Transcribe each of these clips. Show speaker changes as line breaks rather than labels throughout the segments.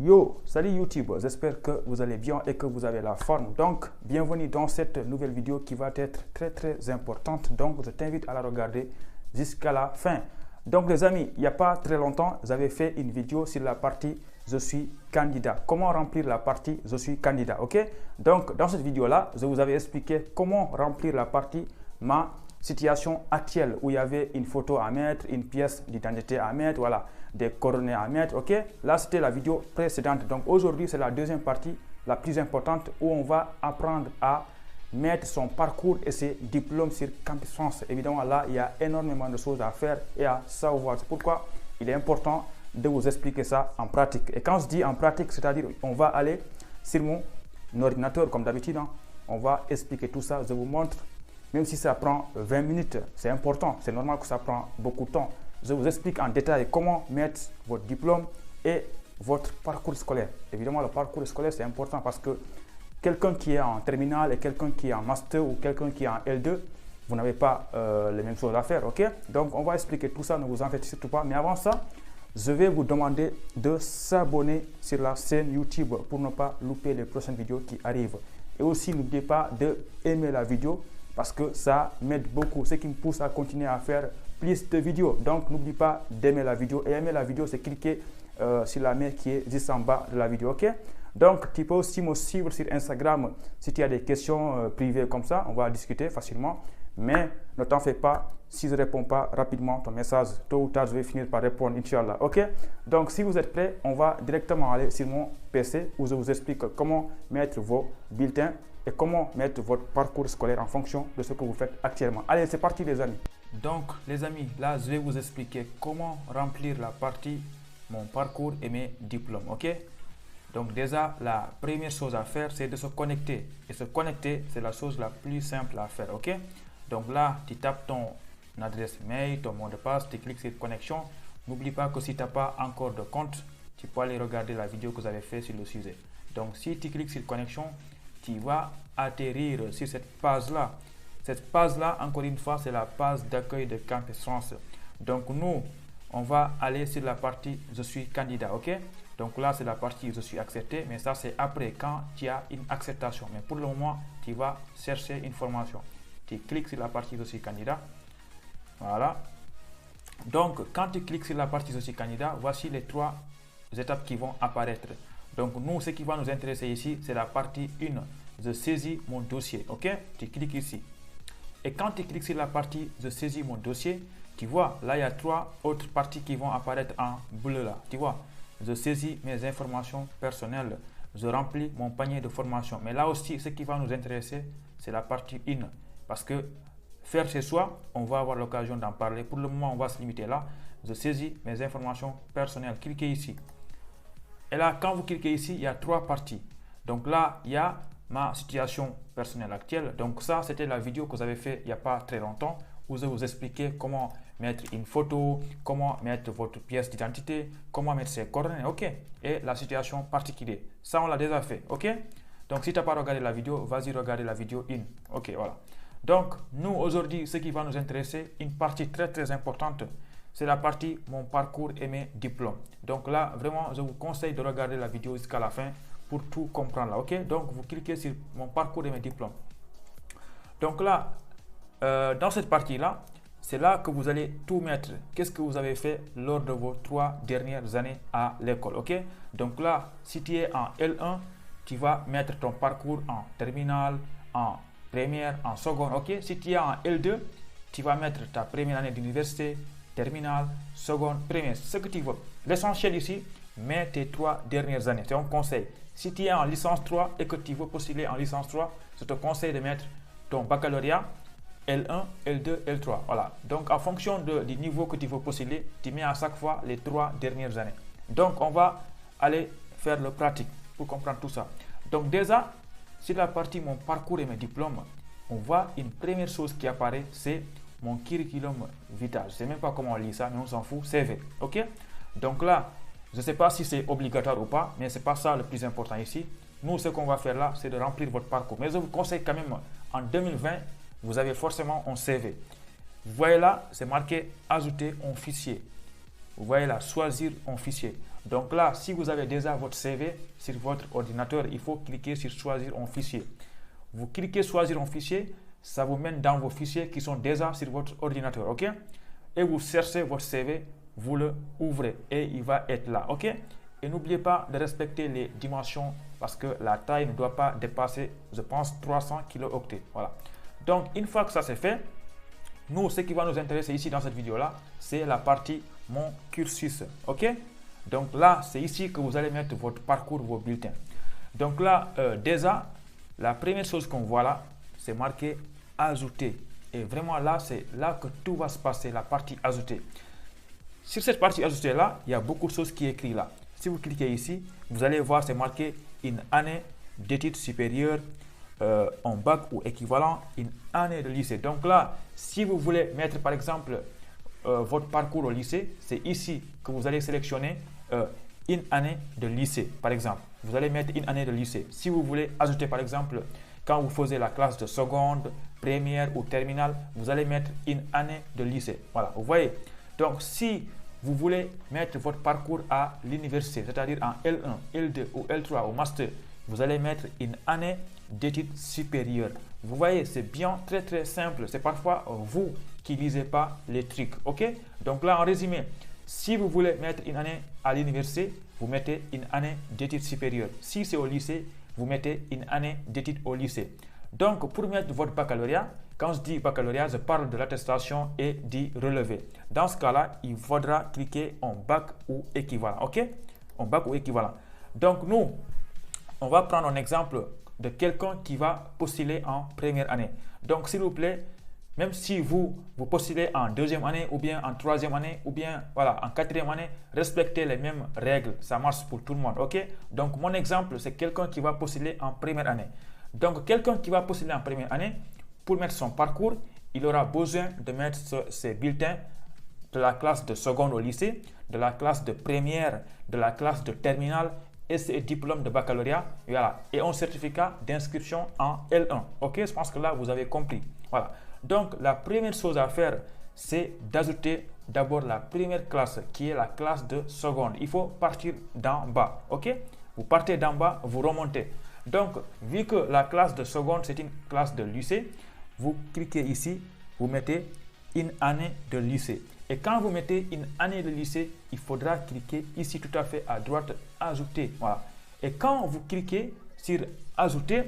Yo, salut YouTube, j'espère que vous allez bien et que vous avez la forme. Donc, bienvenue dans cette nouvelle vidéo qui va être très importante. Donc, je t'invite à la regarder jusqu'à la fin. Donc, les amis, il n'y a pas très longtemps, j'avais fait une vidéo sur la partie « Je suis candidat ». Comment remplir la partie « Je suis candidat », ok? Donc, dans cette vidéo-là, je vous avais expliqué comment remplir la partie « Ma situation actuelle » où il y avait une photo à mettre, une pièce d'identité à mettre, voilà, des coordonnées à mettre, ok? Là, c'était la vidéo précédente. Donc, aujourd'hui, c'est la deuxième partie, la plus importante, où on va apprendre à mettre son parcours et ses diplômes sur Campus France. Évidemment, là, il y a énormément de choses à faire et à savoir. C'est pourquoi il est important de vous expliquer ça en pratique. Et quand je dis en pratique, c'est-à-dire on va aller sur mon ordinateur, comme d'habitude, hein. On va expliquer tout ça. Je vous montre, même si ça prend 20 minutes, c'est important. C'est normal que ça prend beaucoup de temps. Je vous explique en détail comment mettre votre diplôme et votre parcours scolaire. Évidemment, le parcours scolaire, c'est important parce que quelqu'un qui est en terminale et quelqu'un qui est en master ou quelqu'un qui est en L2, vous n'avez pas les mêmes choses à faire, ok? Donc, on va expliquer tout ça, ne vous en faites surtout pas. Mais avant ça, je vais vous demander de s'abonner sur la chaîne YouTube pour ne pas louper les prochaines vidéos qui arrivent. Et aussi, n'oubliez pas d'aimer la vidéo parce que ça m'aide beaucoup, ce qui me pousse à continuer à faire plus de vidéos. Donc, n'oublie pas d'aimer la vidéo. Et aimer la vidéo, c'est cliquer sur la main qui est juste en bas de la vidéo, ok? Donc, tu peux aussi me suivre sur Instagram si tu as des questions privées comme ça. On va discuter facilement. Mais ne t'en fais pas, si je ne réponds pas rapidement ton message, tôt ou tard, je vais finir par répondre, Inch'Allah. Ok? Donc, si vous êtes prêts, on va directement aller sur mon PC où je vous explique comment mettre vos bulletins et comment mettre votre parcours scolaire en fonction de ce que vous faites actuellement. Allez, c'est parti les amis. Donc, les amis, là, je vais vous expliquer comment remplir la partie mon parcours et mes diplômes. Ok? Donc déjà, la première chose à faire, c'est de se connecter. Et se connecter, c'est la chose la plus simple à faire, ok? Donc là, tu tapes ton adresse mail, ton mot de passe, tu cliques sur connexion. N'oublie pas que si tu n'as pas encore de compte, tu peux aller regarder la vidéo que vous avez fait sur le sujet. Donc si tu cliques sur connexion, tu vas atterrir sur cette page-là. Cette page-là, encore une fois, c'est la page d'accueil de Campus France. Donc nous, on va aller sur la partie « Je suis candidat », ok? Donc là, c'est la partie « Je suis accepté », mais ça, c'est après, quand tu as une acceptation. Mais pour le moment, tu vas chercher une formation. Tu cliques sur la partie « Je suis candidat ». Voilà. Donc, quand tu cliques sur la partie « Je suis candidat », voici les trois étapes qui vont apparaître. Donc, nous, ce qui va nous intéresser ici, c'est la partie 1. Je saisis mon dossier, ok? Tu cliques ici. Et quand tu cliques sur la partie « Je saisis mon dossier », tu vois, là, il y a trois autres parties qui vont apparaître en bleu, là. Tu vois? Je saisis mes informations personnelles. Je remplis mon panier de formation. Mais là aussi, ce qui va nous intéresser, c'est la partie 1. Parce que faire chez soi, on va avoir l'occasion d'en parler. Pour le moment, on va se limiter là. Je saisis mes informations personnelles. Cliquez ici. Et là, quand vous cliquez ici, il y a trois parties. Donc là, il y a ma situation personnelle actuelle. Donc ça, c'était la vidéo que vous avez fait il n'y a pas très longtemps, où je vous expliquais comment mettre une photo, comment mettre votre pièce d'identité, comment mettre ses coordonnées, ok? Et la situation particulière. Ça, on l'a déjà fait, ok? Donc, si tu n'as pas regardé la vidéo, vas-y regarder la vidéo 1. Ok, voilà. Donc, nous, aujourd'hui, ce qui va nous intéresser, une partie très importante, c'est la partie mon parcours et mes diplômes. Donc là, vraiment, je vous conseille de regarder la vidéo jusqu'à la fin pour tout comprendre là, ok? Donc, vous cliquez sur mon parcours et mes diplômes. Donc là, dans cette partie-là, c'est là que vous allez tout mettre. Qu'est-ce que vous avez fait lors de vos 3 dernières années à l'école, ok? Donc là, si tu es en L1, tu vas mettre ton parcours en terminale, en première, en seconde, ok? Si tu es en L2, tu vas mettre ta première année d'université, terminale, seconde, première, ce que tu veux. L'essentiel ici, mets tes 3 dernières années. C'est un conseil. Si tu es en licence 3 et que tu veux postuler en licence 3, je te conseille de mettre ton baccalauréat, L1, L2, L3. Voilà. Donc, en fonction du niveau que tu veux postuler, tu mets à chaque fois les 3 dernières années. Donc, on va aller faire le pratique pour comprendre tout ça. Donc, déjà, sur la partie mon parcours et mes diplômes, on voit une première chose qui apparaît, c'est mon curriculum vitae. Je ne sais même pas comment on lit ça, mais on s'en fout, CV. Ok? Donc là, je ne sais pas si c'est obligatoire ou pas, mais ce n'est pas ça le plus important ici. Nous, ce qu'on va faire là, c'est de remplir votre parcours. Mais je vous conseille quand même, en 2020, vous avez forcément un CV. Vous voyez là, c'est marqué ajouter un fichier. Vous voyez là, choisir un fichier. Donc là, si vous avez déjà votre CV sur votre ordinateur, il faut cliquer sur choisir un fichier. Vous cliquez choisir un fichier, ça vous mène dans vos fichiers qui sont déjà sur votre ordinateur, ok? Et vous cherchez votre CV, vous le ouvrez et il va être là, ok? Et n'oubliez pas de respecter les dimensions parce que la taille ne doit pas dépasser, je pense, 300 kilooctets. Voilà. Donc, une fois que ça c'est fait, nous, ce qui va nous intéresser ici dans cette vidéo-là, c'est la partie mon cursus. Ok? Donc là, c'est ici que vous allez mettre votre parcours, vos bulletins. Donc là, déjà, la première chose qu'on voit là, c'est marqué ajouter. Et vraiment là, c'est là que tout va se passer, la partie ajouter. Sur cette partie ajouter là, il y a beaucoup de choses qui est écrit là. Si vous cliquez ici, vous allez voir, c'est marqué une année d'études supérieures en bac ou équivalent, une année de lycée. Donc là, si vous voulez mettre par exemple votre parcours au lycée, c'est ici que vous allez sélectionner une année de lycée, par exemple. Vous allez mettre une année de lycée. Si vous voulez ajouter par exemple, quand vous faisiez la classe de seconde, première ou terminale, vous allez mettre une année de lycée. Voilà, vous voyez. Donc si vous voulez mettre votre parcours à l'université, c'est-à-dire en L1, L2 ou L3 au master, vous allez mettre une année d'études supérieures. Vous voyez, c'est bien très simple. C'est parfois vous qui ne lisez pas les trucs. Ok? Donc là, en résumé, si vous voulez mettre une année à l'université, vous mettez une année d'études supérieures. Si c'est au lycée, vous mettez une année d'études au lycée. Donc, pour mettre votre baccalauréat, quand je dis baccalauréat, je parle de l'attestation et du relevé. Dans ce cas-là, il faudra cliquer en bac ou équivalent. OK? En bac ou équivalent. Donc, nous, on va prendre un exemple de quelqu'un qui va postuler en première année. Donc, s'il vous plaît, même si vous postulez en deuxième année ou bien en troisième année ou bien voilà, en quatrième année, respectez les mêmes règles. Ça marche pour tout le monde. OK? Donc, mon exemple, c'est quelqu'un qui va postuler en première année. Donc, quelqu'un qui va postuler en première année, pour mettre son parcours, il aura besoin de mettre ses bulletins de la classe de seconde au lycée, de la classe de première, de la classe de terminale et ses diplômes de baccalauréat, voilà, et un certificat d'inscription en L1. Ok, je pense que là, vous avez compris. Voilà. Donc, la première chose à faire, c'est d'ajouter d'abord la première classe, qui est la classe de seconde. Il faut partir d'en bas. Ok, vous partez d'en bas, vous remontez. Donc, vu que la classe de seconde, c'est une classe de lycée, vous cliquez ici, vous mettez une année de lycée. Et quand vous mettez une année de lycée, il faudra cliquer ici tout à fait à droite, ajouter. Voilà. Et quand vous cliquez sur ajouter,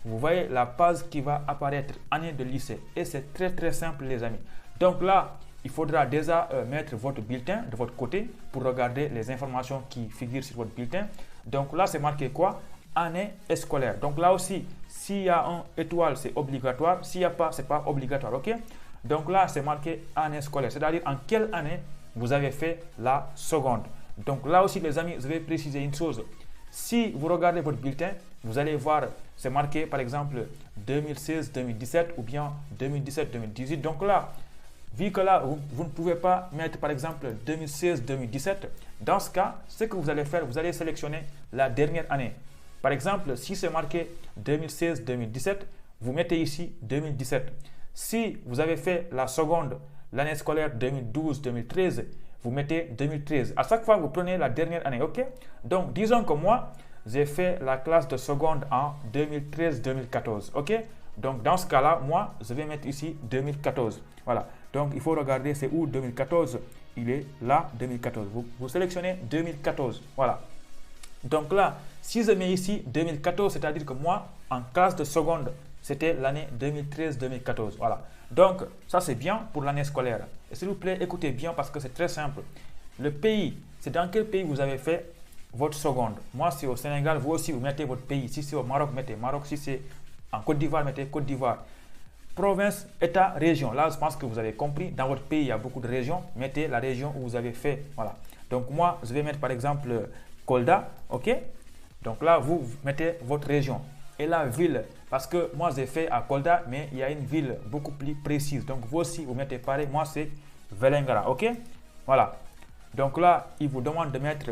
vous voyez la page qui va apparaître, année de lycée. Et c'est très simple les amis. Donc là, il faudra déjà mettre votre bulletin de votre côté pour regarder les informations qui figurent sur votre bulletin. Donc là, c'est marqué quoi? Année scolaire. Donc là aussi, s'il y a un étoile, c'est obligatoire. S'il n'y a pas, c'est pas obligatoire. Ok? Donc là, c'est marqué année scolaire. C'est-à-dire en quelle année vous avez fait la seconde. Donc là aussi, les amis, je vais préciser une chose. Si vous regardez votre bulletin, vous allez voir, c'est marqué par exemple 2016-2017 ou bien 2017-2018. Donc là, vu que là, vous ne pouvez pas mettre par exemple 2016-2017, dans ce cas, ce que vous allez faire, vous allez sélectionner la dernière année. Par exemple, si c'est marqué 2016-2017, vous mettez ici 2017. Si vous avez fait la seconde, l'année scolaire 2012-2013, vous mettez 2013. À chaque fois, vous prenez la dernière année. OK? Donc, disons que moi, j'ai fait la classe de seconde en 2013-2014. OK? Donc, dans ce cas-là, moi, je vais mettre ici 2014. Voilà. Donc, il faut regarder c'est où 2014. Il est là, 2014. Vous sélectionnez 2014. Voilà. Donc là, si je mets ici 2014, c'est-à-dire que moi, en classe de seconde, c'était l'année 2013-2014. Voilà. Donc, ça c'est bien pour l'année scolaire. Et s'il vous plaît, écoutez bien parce que c'est très simple. Le pays, c'est dans quel pays vous avez fait votre seconde? Moi, c'est au Sénégal. Vous aussi, vous mettez votre pays. Si c'est au Maroc, mettez Maroc. Si c'est en Côte d'Ivoire, mettez Côte d'Ivoire. Province, État, région. Là, je pense que vous avez compris. Dans votre pays, il y a beaucoup de régions. Mettez la région où vous avez fait. Voilà. Donc, moi, je vais mettre par exemple Kolda. OK? Donc là, vous mettez votre région. Et la ville, parce que moi j'ai fait à Kolda, mais il y a une ville beaucoup plus précise. Donc vous aussi, vous mettez pareil. Moi c'est Vélingara. OK? Voilà. Donc là, il vous demande de mettre,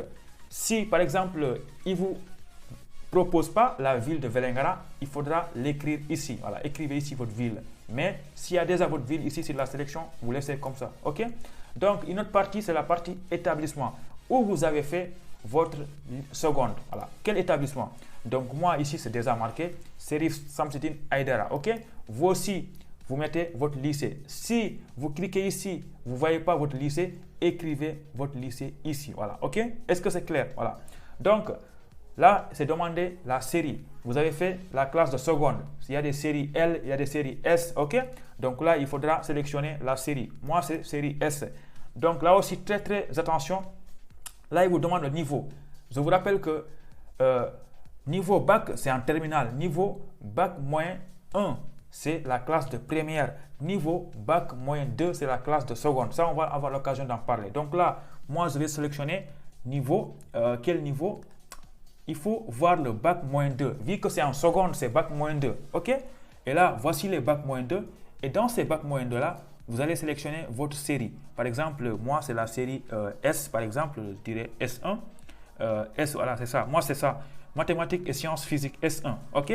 si par exemple, il ne vous propose pas la ville de Vélingara, il faudra l'écrire ici. Voilà, écrivez ici votre ville. Mais s'il y a déjà votre ville ici sur la sélection, vous laissez comme ça. OK? Donc une autre partie, c'est la partie établissement, où vous avez fait votre seconde. Voilà. Quel établissement? Donc, moi, ici, c'est déjà marqué Serif Samsidine Aïdara. OK? Vous aussi, vous mettez votre lycée. Si vous cliquez ici, vous ne voyez pas votre lycée, écrivez votre lycée ici. Voilà. OK? Est-ce que c'est clair? Voilà. Donc, là, c'est demander la série. Vous avez fait la classe de seconde. Il y a des séries L, il y a des séries S. OK? Donc là, il faudra sélectionner la série. Moi, c'est série S. Donc là aussi, très attention. Là, il vous demande le niveau. Je vous rappelle que niveau bac, c'est en terminale. Niveau bac moins 1, c'est la classe de première. Niveau bac moins 2, c'est la classe de seconde. Ça, on va avoir l'occasion d'en parler. Donc là, moi, je vais sélectionner niveau. Quel niveau? Il faut voir le bac moins 2. Vu que c'est en seconde, c'est bac moins 2. OK? Et là, voici les bac moins 2. Et dans ces bac moins 2 là, vous allez sélectionner votre série. Par exemple, moi, c'est la série S, par exemple, je dirais S1. S, voilà, c'est ça. Moi, c'est ça. Mathématiques et sciences physiques S1. OK?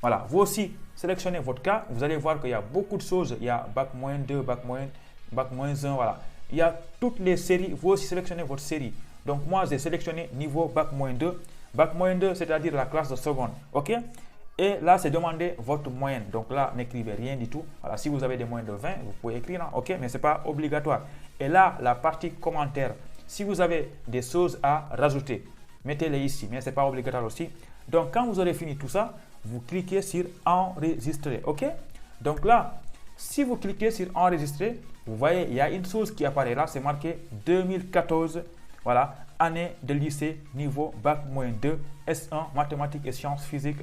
Voilà. Vous aussi, sélectionnez votre cas. Vous allez voir qu'il y a beaucoup de choses. Il y a bac moins 2, bac moins 1, voilà. Il y a toutes les séries. Vous aussi, sélectionnez votre série. Donc, moi, j'ai sélectionné niveau bac moins 2. Bac moins 2, c'est-à-dire la classe de seconde. OK? Et là, c'est demander votre moyenne. Donc là, n'écrivez rien du tout. Voilà, si vous avez des moyennes de 20, vous pouvez écrire. Hein? OK? Mais ce n'est pas obligatoire. Et là, la partie commentaire. Si vous avez des choses à rajouter, mettez-les ici. Mais ce n'est pas obligatoire aussi. Donc, quand vous aurez fini tout ça, vous cliquez sur enregistrer. OK? Donc là, si vous cliquez sur enregistrer, vous voyez, il y a une chose qui apparaît là. C'est marqué 2014. Voilà, année de lycée, niveau bac moins 2, S1, mathématiques et sciences physiques.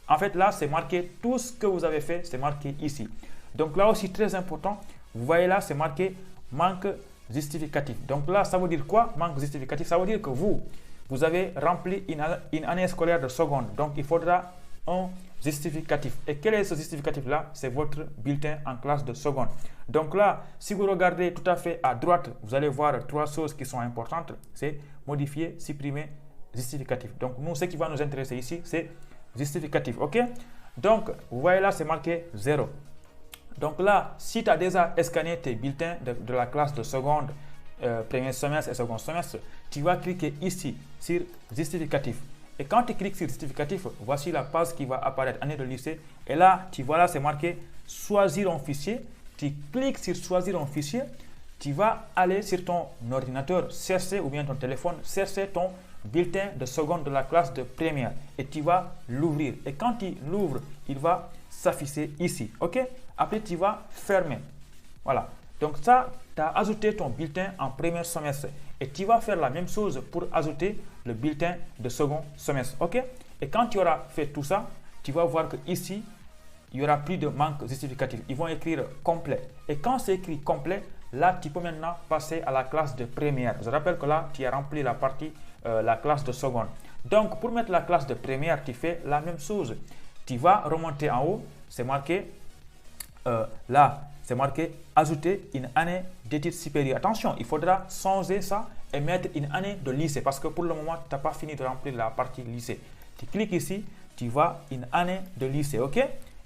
En fait, là, c'est marqué tout ce que vous avez fait, c'est marqué ici. Donc là aussi, très important, vous voyez là, c'est marqué manque justificatif. Donc là, ça veut dire quoi, manque justificatif? Ça veut dire que vous avez rempli une année scolaire de seconde. Donc, il faudra un justificatif. Et quel est ce justificatif-là? C'est votre bulletin en classe de seconde. Donc là, si vous regardez tout à fait à droite, vous allez voir trois choses qui sont importantes. C'est modifier, supprimer, justificatif. Donc nous, ce qui va nous intéresser ici, c'est justificatif. OK? Donc, vous voyez là, c'est marqué 0. Donc là, si tu as déjà scanné tes bulletins de la classe de seconde, premier semestre et second semestre, tu vas cliquer ici sur justificatif. Et quand tu cliques sur justificatif, voici la page qui va apparaître, année de lycée. Et là, tu vois là, c'est marqué choisir un fichier. Tu cliques sur choisir un fichier. Tu vas aller sur ton ordinateur, chercher ou bien ton téléphone, chercher ton bulletin de seconde de la classe de première. Et tu vas l'ouvrir. Et quand tu l'ouvres, il va s'afficher ici. OK? Après, tu vas fermer. Voilà. Donc ça, tu as ajouté ton bulletin en premier semestre. Et tu vas faire la même chose pour ajouter le bulletin de second semestre. OK? Et quand tu auras fait tout ça, tu vas voir que ici, il n'y aura plus de manque justificatif. Ils vont écrire complet. Et quand c'est écrit complet, là, tu peux maintenant passer à la classe de première. Je rappelle que là, tu as rempli la partie, la classe de seconde. Donc, pour mettre la classe de première, tu fais la même chose. Tu vas remonter en haut. C'est marqué là. C'est marqué ajouter une année d'études supérieures. Attention, il faudra changer ça et mettre une année de lycée parce que pour le moment, tu n'as pas fini de remplir la partie lycée. Tu cliques ici, tu vois une année de lycée. OK?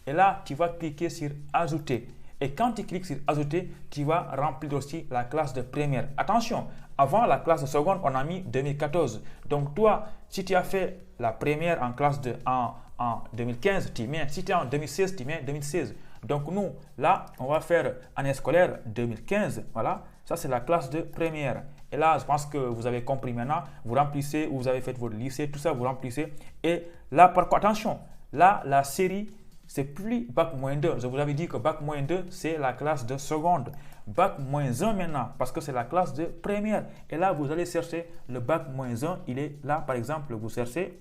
Et là, tu vas cliquer sur ajouter. Et quand tu cliques sur ajouter, tu vas remplir aussi la classe de première. Attention, avant la classe de seconde, on a mis 2014. Donc toi, si tu as fait la première en classe en 2015, tu mets. Si tu es en 2016, tu mets 2016. Donc nous, là, on va faire année scolaire 2015. Voilà, ça c'est la classe de première. Et là, je pense que vous avez compris maintenant. Vous remplissez, vous avez fait votre lycée, tout ça, vous remplissez. Et là, par contre, attention, là, la série, c'est plus bac moins 2. Je vous avais dit que bac moins 2, c'est la classe de seconde. Bac moins 1 maintenant, parce que c'est la classe de première. Et là, vous allez chercher le bac moins 1. Il est là, par exemple, vous cherchez.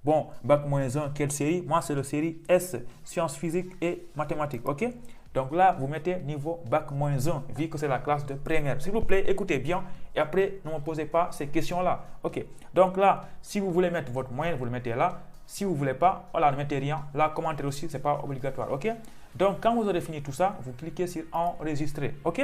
Bon, bac moins 1, quelle série? Moi, c'est la série S, sciences physiques et mathématiques. OK? Donc là, vous mettez niveau bac moins 1, vu que c'est la classe de première. S'il vous plaît, écoutez bien et après, ne me posez pas ces questions-là. OK? Donc là, si vous voulez mettre votre moyenne, vous le mettez là. Si vous ne voulez pas, voilà, ne mettez rien. Là, commentaire aussi, ce n'est pas obligatoire. OK? Donc, quand vous aurez fini tout ça, vous cliquez sur enregistrer. OK?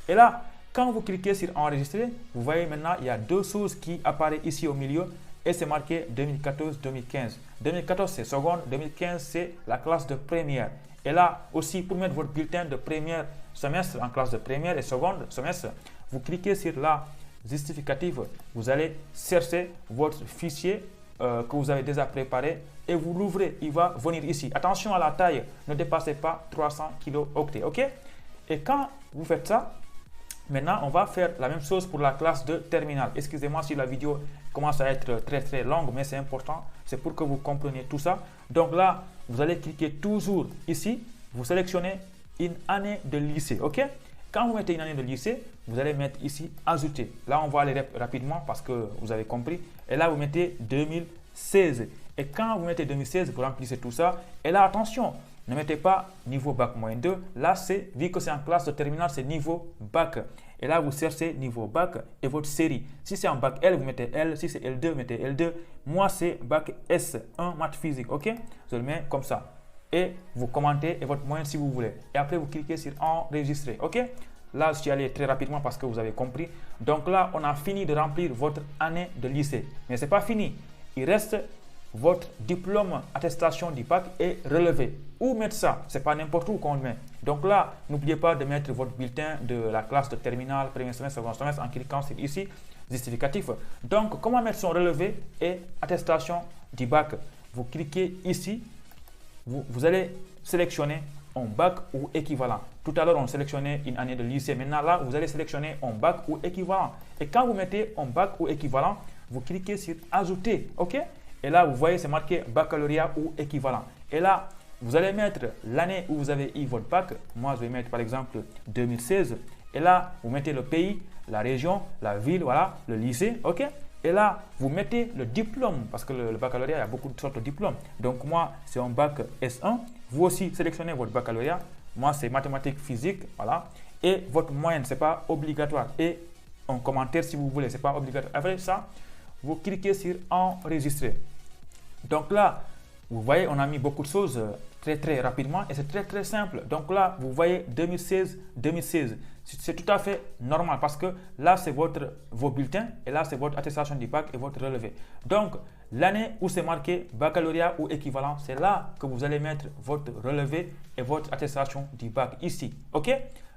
Et là, quand vous cliquez sur enregistrer, vous voyez maintenant, il y a deux choses qui apparaissent ici au milieu. Et c'est marqué 2014-2015. 2014, c'est seconde. 2015, c'est la classe de première. Et là aussi, pour mettre votre bulletin de premier semestre en classe de première et seconde semestre, vous cliquez sur là, justificatif, vous allez chercher votre fichier que vous avez déjà préparé et vous l'ouvrez. Il va venir ici. Attention à la taille, ne dépassez pas 300 kilooctets. OK? Et quand vous faites ça, maintenant, on va faire la même chose pour la classe de terminal. Excusez-moi si la vidéo commence à être très longue, mais c'est important. C'est pour que vous compreniez tout ça. Donc là, vous allez cliquer toujours ici. Vous sélectionnez une année de lycée. OK? Quand vous mettez une année de lycée, vous allez mettre ici ajouter. Là, on va aller rapidement parce que vous avez compris. Et là, vous mettez 2016. Et quand vous mettez 2016, vous remplissez tout ça. Et là, attention, ne mettez pas niveau bac moins 2. Là, vu que c'est en classe de terminale, c'est niveau bac. Et là, vous cherchez niveau bac et votre série. Si c'est en bac L, vous mettez L. Si c'est L2, vous mettez L2. Moi, c'est bac S1 maths physique. OK? Je le mets comme ça. Et vous commentez et votre moyenne si vous voulez. Et après, vous cliquez sur enregistrer. OK? Là, je suis allé très rapidement parce que vous avez compris. Donc là, on a fini de remplir votre année de lycée. Mais ce n'est pas fini. Il reste votre diplôme, attestation du bac et relevé. Où mettre ça? Ce n'est pas n'importe où qu'on le met. Donc là, n'oubliez pas de mettre votre bulletin de la classe de terminale, premier semestre, second semestre en cliquant sur ici, justificatif. Donc, comment mettre son relevé et attestation du bac? Vous cliquez ici. Vous allez sélectionner un bac ou équivalent. Tout à l'heure, on sélectionnait une année de lycée. Maintenant, là, vous allez sélectionner un bac ou équivalent. Et quand vous mettez un bac ou équivalent, vous cliquez sur ajouter. OK? Et là, vous voyez, c'est marqué baccalauréat ou équivalent. Et là, vous allez mettre l'année où vous avez eu votre bac. Moi, je vais mettre par exemple 2016. Et là, vous mettez le pays, la région, la ville, voilà, le lycée. OK? Et là, vous mettez le diplôme, parce que le baccalauréat, il y a beaucoup de sortes de diplômes. Donc, moi, c'est un bac S1. Vous aussi, sélectionnez votre baccalauréat. Moi, c'est mathématiques, physique, voilà. Et votre moyenne, ce n'est pas obligatoire. Et un commentaire, si vous voulez, ce n'est pas obligatoire. Après ça, vous cliquez sur enregistrer. Donc là, vous voyez, on a mis beaucoup de choses très rapidement et c'est très simple. Donc là, vous voyez 2016. C'est tout à fait normal parce que là, c'est vos bulletins et là, c'est votre attestation du bac et votre relevé. Donc, l'année où c'est marqué baccalauréat ou équivalent, c'est là que vous allez mettre votre relevé et votre attestation du bac ici. OK?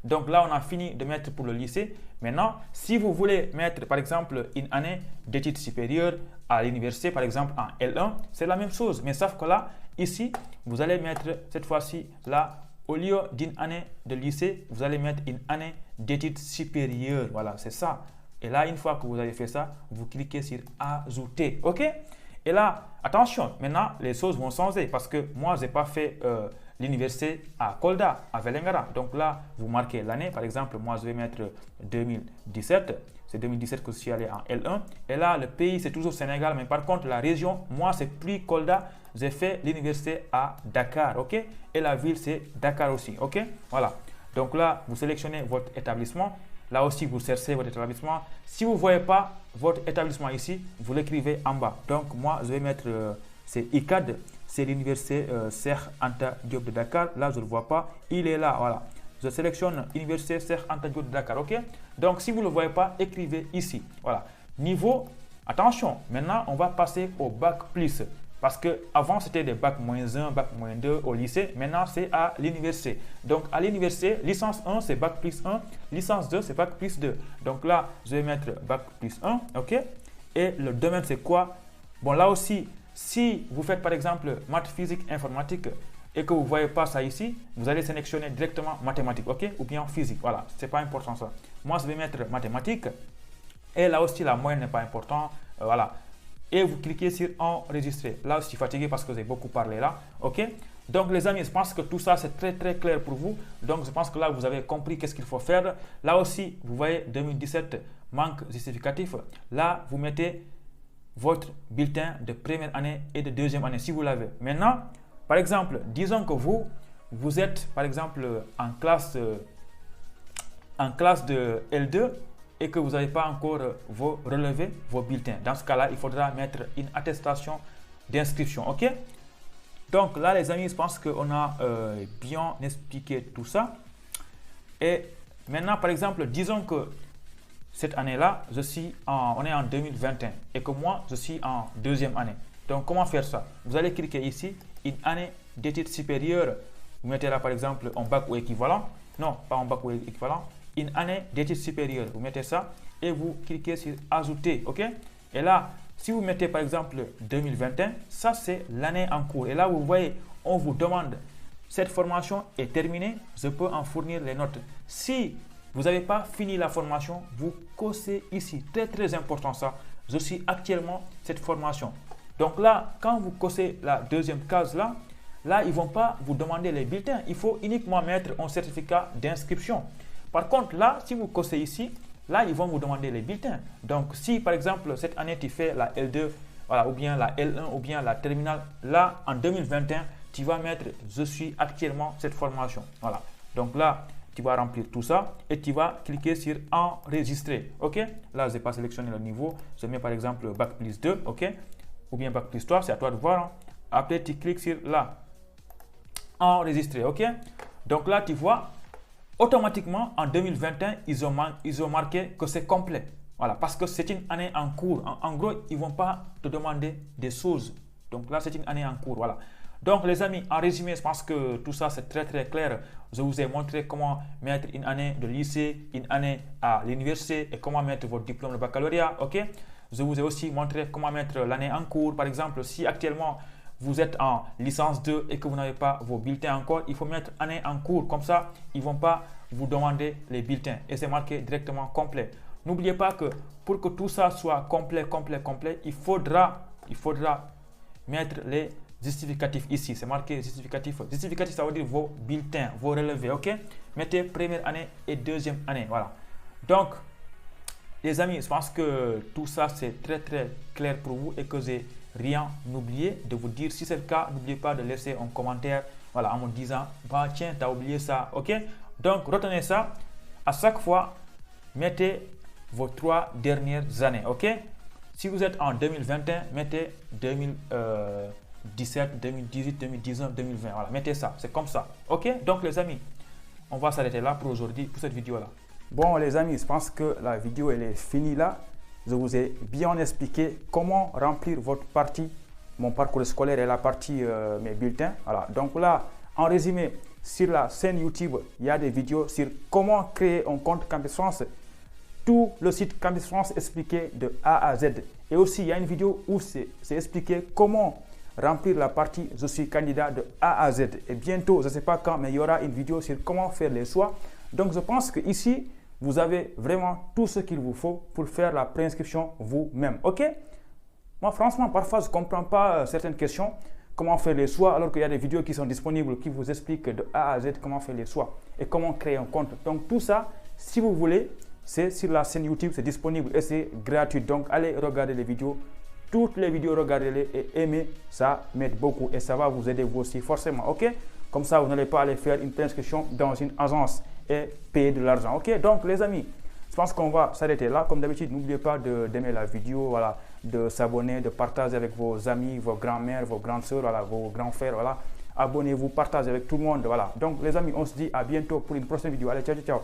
Donc là, on a fini de mettre pour le lycée. Maintenant, si vous voulez mettre, par exemple, une année d'études supérieures à l'université, par exemple en L1, c'est la même chose. Mais sauf que là, ici, vous allez mettre cette fois-ci, là, au lieu d'une année de lycée, vous allez mettre une année d'études supérieures. Voilà, c'est ça. Et là, une fois que vous avez fait ça, vous cliquez sur ajouter. OK? Et là, attention, maintenant, les choses vont changer parce que moi, je n'ai pas fait l'université à Kolda, à Vélingara. Donc là, vous marquez l'année. Par exemple, moi, je vais mettre 2017. C'est 2017 que je suis allé en L1. Et là, le pays, c'est toujours Sénégal. Mais par contre, la région, moi, c'est plus Kolda. J'ai fait l'université à Dakar. OK? Et la ville, c'est Dakar aussi. OK? Voilà. Donc là, vous sélectionnez votre établissement. Là aussi, vous cherchez votre établissement. Si vous ne voyez pas votre établissement ici, vous l'écrivez en bas. Donc, moi, je vais mettre, c'est ICAD, c'est l'université Cheikh Anta Diop de Dakar. Là, je ne le vois pas. Il est là, voilà. Je sélectionne Université Cheikh Anta Diop de Dakar, OK? Donc, si vous ne le voyez pas, écrivez ici. Voilà. Niveau, attention, maintenant, on va passer au bac plus. Parce qu'avant, c'était des bac moins 1, bac moins 2 au lycée. Maintenant, c'est à l'université. Donc, à l'université, licence 1, c'est bac plus 1. Licence 2, c'est bac plus 2. Donc là, je vais mettre bac plus 1. OK? Et le domaine, c'est quoi? Bon, là aussi, si vous faites par exemple maths, physique, informatique et que vous ne voyez pas ça ici, vous allez sélectionner directement mathématiques. OK? Ou bien physique. Voilà. Ce n'est pas important ça. Moi, je vais mettre mathématiques. Et là aussi, la moyenne n'est pas importante. Voilà. Et vous cliquez sur enregistrer. Là, je suis fatigué parce que j'ai beaucoup parlé là. OK? Donc, les amis, je pense que tout ça, c'est très clair pour vous. Donc, je pense que là, vous avez compris qu'est-ce qu'il faut faire. Là aussi, vous voyez 2017, manque justificatif. Là, vous mettez votre bulletin de première année et de deuxième année, si vous l'avez. Maintenant, par exemple, disons que vous êtes, par exemple, en classe de L2 et que vous n'avez pas encore vos relevés, vos bulletins. Dans ce cas-là, il faudra mettre une attestation d'inscription. OK? Donc là, les amis, je pense qu'on a bien expliqué tout ça. Et maintenant, par exemple, disons que cette année-là, on est en 2021 et que moi, je suis en deuxième année. Donc, comment faire ça? Vous allez cliquer ici, une année d'études supérieures. Vous mettez là, par exemple, un bac ou équivalent. Non, pas un bac ou équivalent. Une année d'études supérieures. Vous mettez ça. et vous cliquez sur ajouter, ok? Et là, si vous mettez par exemple 2021, ça c'est l'année en cours. Et là, vous voyez, on vous demande, cette formation est terminée, je peux en fournir les notes. Si vous n'avez pas fini la formation, vous cochez ici, très important ça, je suis actuellement cette formation. Donc là, quand vous cochez la deuxième case là, ils ne vont pas vous demander les bulletins, il faut uniquement mettre un certificat d'inscription. Par contre, là, si vous cochez ici, là, ils vont vous demander les bulletins. Donc, si par exemple, cette année, tu fais la L2, voilà, ou bien la L1, ou bien la terminale, là, en 2021, tu vas mettre « Je suis actuellement cette formation ». Voilà. Donc là, tu vas remplir tout ça et tu vas cliquer sur « Enregistrer ». OK? Là, je n'ai pas sélectionné le niveau. Je mets par exemple Bac plus 2, OK? Ou bien Bac plus 3, c'est à toi de voir. Hein. Après, tu cliques sur là. Enregistrer, OK? Donc là, tu vois, automatiquement, en 2021, ils ont marqué que c'est complet. Voilà, parce que c'est une année en cours. En gros, ils ne vont pas te demander des choses. Donc là, c'est une année en cours. Voilà. Donc, les amis, en résumé, je pense que tout ça, c'est très clair. Je vous ai montré comment mettre une année de lycée, une année à l'université et comment mettre votre diplôme de baccalauréat. OK? Je vous ai aussi montré comment mettre l'année en cours. Par exemple, si actuellement, vous êtes en licence 2 et que vous n'avez pas vos bulletins encore, il faut mettre année en cours. Comme ça, ils ne vont pas vous demander les bulletins et c'est marqué directement complet. N'oubliez pas que pour que tout ça soit complet, il faudra mettre les justificatifs ici. C'est marqué justificatif. Justificatif, ça veut dire vos bulletins, vos relevés. OK? Mettez première année et deuxième année. Voilà. Donc, les amis, je pense que tout ça, c'est très clair pour vous et que j'ai rien oublié de vous dire. Si c'est le cas, n'oubliez pas de laisser un commentaire, voilà, en me disant, bah tiens, tu as oublié ça, ok? Donc, retenez ça. À chaque fois, mettez vos 3 dernières années, ok? Si vous êtes en 2021, mettez 2017, 2018, 2019, 2020, voilà, mettez ça, c'est comme ça, ok? Donc, les amis, on va s'arrêter là pour aujourd'hui, pour cette vidéo-là. Bon, les amis, je pense que la vidéo, elle est finie là. Je vous ai bien expliqué comment remplir votre partie, mon parcours scolaire et la partie mes bulletins. Voilà. Donc là, en résumé, sur la chaîne YouTube, il y a des vidéos sur comment créer un compte Campus France. Tout le site Campus France expliqué de A à Z. Et aussi, il y a une vidéo où c'est expliqué comment remplir la partie « Je suis candidat » de A à Z. Et bientôt, je ne sais pas quand, mais il y aura une vidéo sur comment faire les choix. Donc, je pense qu'ici, vous avez vraiment tout ce qu'il vous faut pour faire la préinscription vous-même. OK? Moi, franchement, parfois, je ne comprends pas certaines questions. Comment faire les choix alors qu'il y a des vidéos qui sont disponibles qui vous expliquent de A à Z comment faire les choix et comment créer un compte. Donc, tout ça, si vous voulez, c'est sur la chaîne YouTube, c'est disponible et c'est gratuit. Donc, allez regarder les vidéos. Toutes les vidéos, regardez-les et aimez. Ça m'aide beaucoup et ça va vous aider vous aussi forcément. OK? Comme ça, vous n'allez pas aller faire une préinscription dans une agence et payer de l'argent. OK? Donc, les amis, je pense qu'on va s'arrêter là. Comme d'habitude, n'oubliez pas d'aimer la vidéo, voilà, de s'abonner, de partager avec vos amis, vos grands-mères, vos grandes soeurs, voilà, vos grands frères. Voilà. Abonnez-vous, partagez avec tout le monde. Voilà. Donc, les amis, on se dit à bientôt pour une prochaine vidéo. Allez, ciao, ciao.